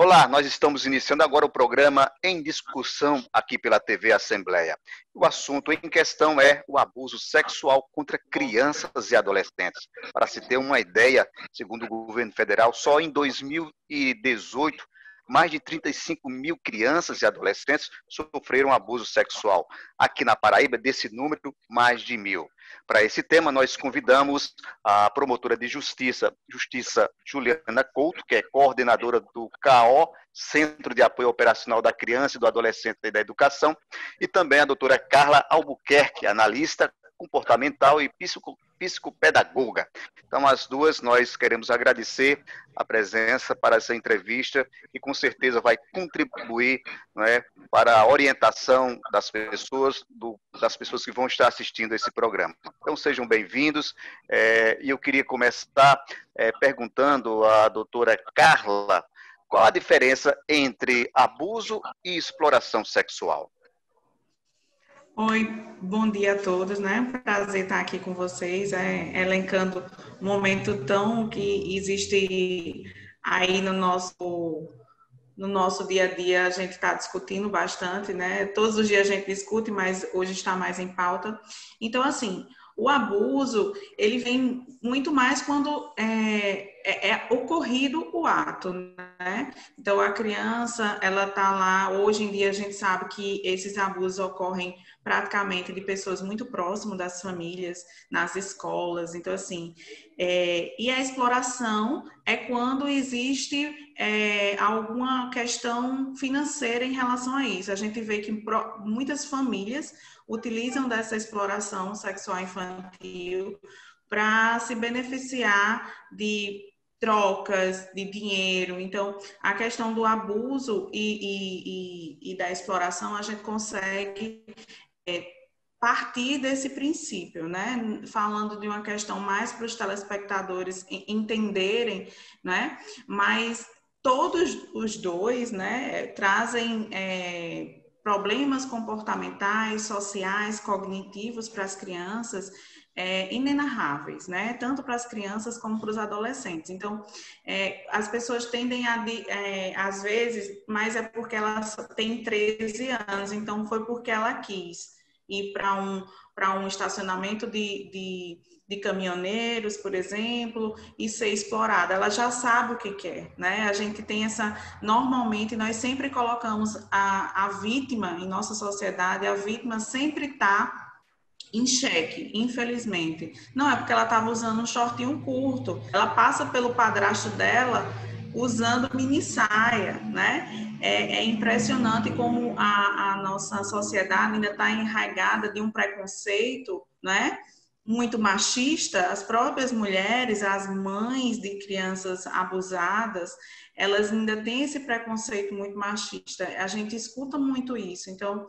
Olá, nós estamos iniciando agora o programa Em Discussão aqui pela TV Assembleia. O assunto em questão é o abuso sexual contra crianças e adolescentes. Para se ter uma ideia, segundo o governo federal, só em 2018, mais de 35 mil crianças e adolescentes sofreram abuso sexual. Aqui na Paraíba, desse número, mais de 1.000. Para esse tema, nós convidamos a promotora de Justiça Juliana Couto, que é coordenadora do CAO, Centro de Apoio Operacional da Criança e do Adolescente e da Educação, e também a doutora Carla Albuquerque, analista comportamental e psicopedagoga. Então, as duas, nós queremos agradecer a presença para essa entrevista, que com certeza vai contribuir, não é, para a orientação das pessoas que vão estar assistindo esse programa. Então, sejam bem-vindos. E eu queria começar perguntando à doutora Carla qual a diferença entre abuso e exploração sexual. Oi, bom dia a todos, né? Prazer estar aqui com vocês, elencando um momento tão que existe aí no nosso dia a dia, a gente está discutindo bastante, né? Todos os dias a gente discute, mas hoje está mais em pauta. Então, assim, o abuso, ele vem muito mais quando é ocorrido o ato, né? Então, a criança, ela está lá, hoje em dia a gente sabe que esses abusos ocorrem praticamente de pessoas muito próximas das famílias, nas escolas, então assim, e a exploração é quando existe alguma questão financeira em relação a isso. A gente vê que muitas famílias utilizam dessa exploração sexual infantil para se beneficiar de trocas de dinheiro. Então, a questão do abuso e da exploração, a gente consegue partir desse princípio, né? Falando de uma questão mais para os telespectadores entenderem, né? Mas todos os dois, né, trazem problemas comportamentais, sociais, cognitivos para as crianças inenarráveis, né? Tanto para as crianças como para os adolescentes. Então, as pessoas tendem às vezes, mas é porque ela tem 13 anos, então foi porque ela quis ir para um estacionamento de caminhoneiros, por exemplo, e ser explorada. Ela já sabe o que quer, né? A gente tem normalmente, nós sempre colocamos a vítima em nossa sociedade, a vítima sempre está em xeque, infelizmente. Não é porque ela estava usando um shortinho curto. Ela passa pelo padrasto dela usando mini saia, né? É impressionante como a nossa sociedade ainda está enraizada de um preconceito, né? Muito machista. As próprias mulheres, as mães de crianças abusadas, elas ainda têm esse preconceito muito machista. A gente escuta muito isso. Então,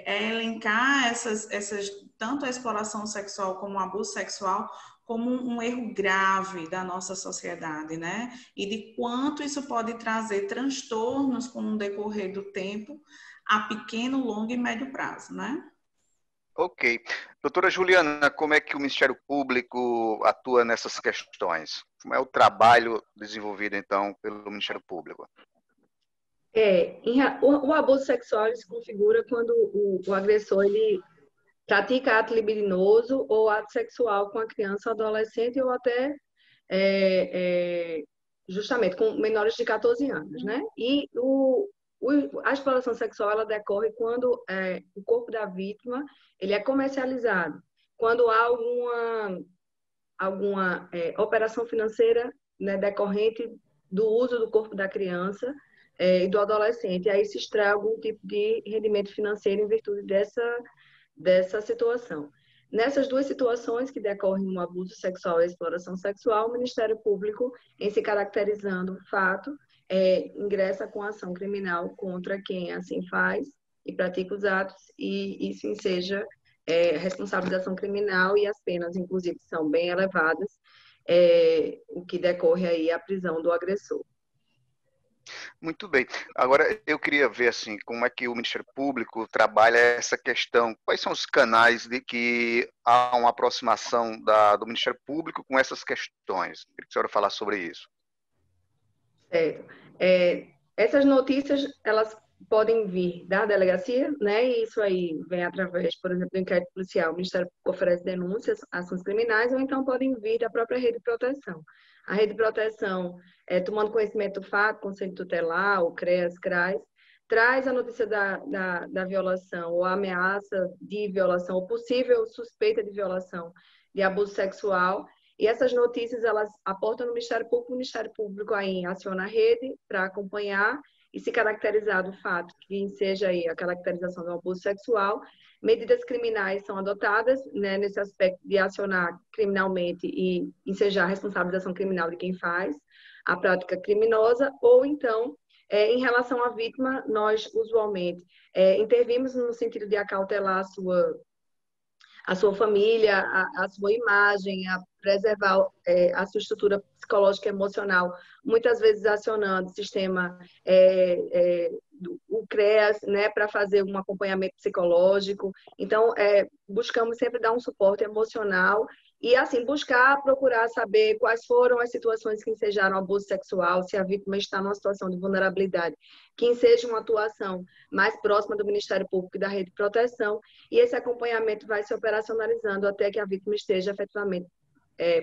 elencar tanto a exploração sexual como o abuso sexual como um erro grave da nossa sociedade, né? E de quanto isso pode trazer transtornos com o decorrer do tempo a pequeno, longo e médio prazo, né? Ok. Doutora Juliana, como é que o Ministério Público atua nessas questões? Como é o trabalho desenvolvido, então, pelo Ministério Público? O abuso sexual ele se configura quando o agressor ele pratica ato libidinoso ou ato sexual com a criança, adolescente ou até justamente com menores de 14 anos, né? E a exploração sexual ela decorre quando o corpo da vítima ele é comercializado, quando há alguma operação financeira, né, decorrente do uso do corpo da criança e do adolescente. E aí se extrai algum tipo de rendimento financeiro em virtude dessa situação. Nessas duas situações que decorrem um abuso sexual e a exploração sexual, o Ministério Público, em se caracterizando o fato, ingressa com ação criminal contra quem assim faz e pratica os atos e isso enseja responsabilização criminal e as penas, inclusive, são bem elevadas, o que decorre aí a prisão do agressor. Muito bem. Agora, eu queria ver assim, como é que o Ministério Público trabalha essa questão. Quais são os canais de que há uma aproximação do Ministério Público com essas questões? Queria que a senhora falasse sobre isso. Certo. Essas notícias, elas podem vir da delegacia, né? E isso aí vem através, por exemplo, do inquérito policial. O Ministério Público oferece denúncias, ações criminais, ou então podem vir da própria rede de proteção. A rede de proteção, tomando conhecimento do fato, Conselho Tutelar, o CREAS, CRAS, traz a notícia da violação, ou a ameaça de violação, ou possível suspeita de violação, de abuso sexual. E essas notícias, elas aportam no o Ministério Público aí aciona a rede para acompanhar e se caracterizar do fato que seja aí a caracterização do abuso sexual, medidas criminais são adotadas, né, nesse aspecto de acionar criminalmente e ensejar a responsabilização criminal de quem faz a prática criminosa, ou então, em relação à vítima, nós usualmente intervimos no sentido de acautelar a sua família, a sua imagem, a preservar a sua estrutura psicológica e emocional, muitas vezes acionando o sistema, o CREAS, né, para fazer um acompanhamento psicológico. Então, buscamos sempre dar um suporte emocional e, assim, procurar saber quais foram as situações que ensejaram abuso sexual, se a vítima está numa situação de vulnerabilidade, que enseja uma atuação mais próxima do Ministério Público e da rede de proteção, e esse acompanhamento vai se operacionalizando até que a vítima esteja efetivamente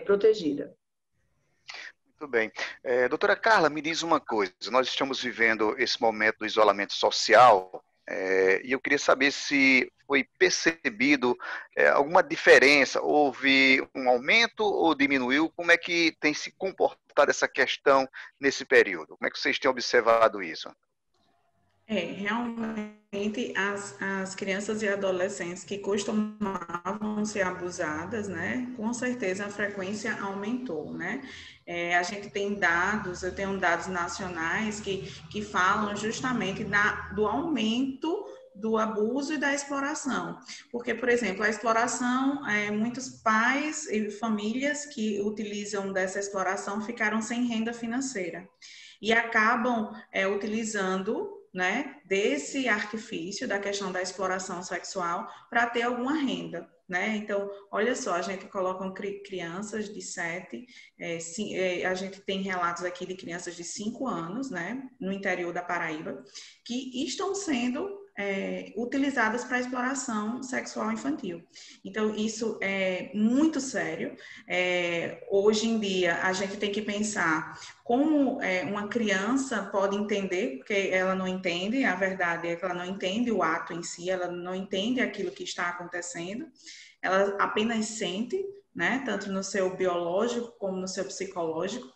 protegida. Muito bem. Doutora Carla, me diz uma coisa. Nós estamos vivendo esse momento do isolamento social e eu queria saber se foi percebido alguma diferença, houve um aumento ou diminuiu? Como é que tem se comportado essa questão nesse período? Como é que vocês têm observado isso? Realmente as crianças e adolescentes que costumavam ser abusadas, né, com certeza a frequência aumentou, né? A gente tem dados, eu tenho dados nacionais que falam justamente do aumento do abuso e da exploração. Porque, por exemplo, a exploração, muitos pais e famílias que utilizam dessa exploração ficaram sem renda financeira e acabam utilizando, né, desse artifício da questão da exploração sexual para ter alguma renda, né? Então, olha só, a gente coloca crianças de 7, a gente tem relatos aqui de crianças de 5 anos, né, no interior da Paraíba, que estão sendo utilizadas para exploração sexual infantil. Então, isso é muito sério. Hoje em dia, a gente tem que pensar como uma criança pode entender, porque ela não entende, a verdade é que ela não entende o ato em si, ela não entende aquilo que está acontecendo, ela apenas sente, né, tanto no seu biológico como no seu psicológico.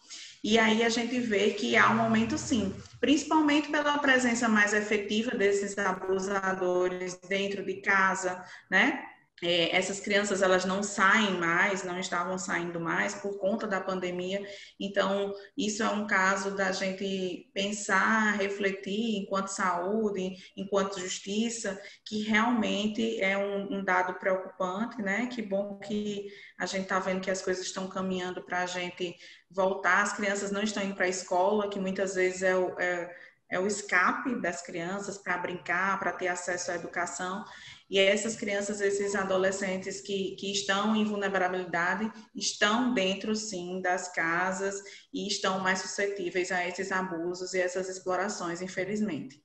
E aí a gente vê que há um aumento, sim, principalmente pela presença mais efetiva desses abusadores dentro de casa, né? Essas crianças, elas não saem mais, não estavam saindo mais por conta da pandemia. Então, isso é um caso da gente pensar, refletir enquanto saúde, enquanto justiça, que realmente é um dado preocupante, né? Que bom que a gente está vendo que as coisas estão caminhando para a gente voltar. As crianças não estão indo para a escola, que muitas vezes é o escape das crianças para brincar, para ter acesso à educação. E essas crianças, esses adolescentes que estão em vulnerabilidade, estão dentro, sim, das casas e estão mais suscetíveis a esses abusos e essas explorações, infelizmente.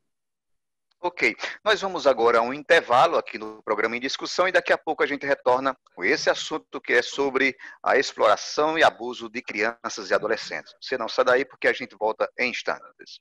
Ok, nós vamos agora a um intervalo aqui no programa em discussão e daqui a pouco a gente retorna com esse assunto que é sobre a exploração e abuso de crianças e adolescentes. Você não sai daí porque a gente volta em instantes.